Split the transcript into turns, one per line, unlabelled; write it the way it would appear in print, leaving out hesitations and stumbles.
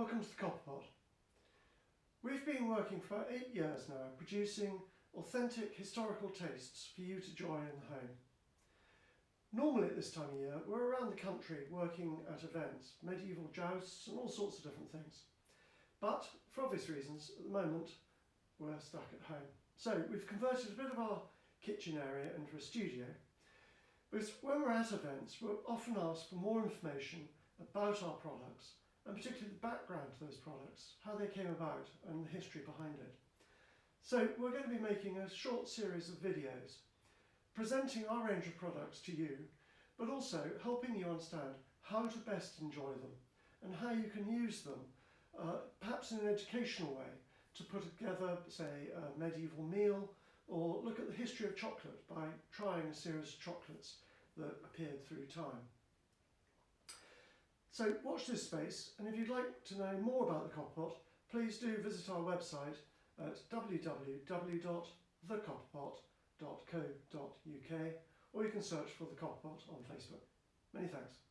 Welcome to the Copperpot. We've been working for about 8 years now, producing authentic historical tastes for you to enjoy in the home. Normally at this time of year, we're around the country working at events, medieval jousts and all sorts of different things. But for obvious reasons, at the moment, we're stuck at home. So we've converted a bit of our kitchen area into a studio. Because when we're at events, we're often asked for more information about our products, and particularly the background to those products, how they came about and the history behind it. So we're going to be making a short series of videos presenting our range of products to you, but also helping you understand how to best enjoy them and how you can use them, perhaps in an educational way, to put together, say, a medieval meal, or look at the history of chocolate by trying a series of chocolates that appeared through time. So watch this space, and if you'd like to know more about the Copperpot, please do visit our website at www.thecopperpot.co.uk, or you can search for the Copperpot on Facebook. Many thanks.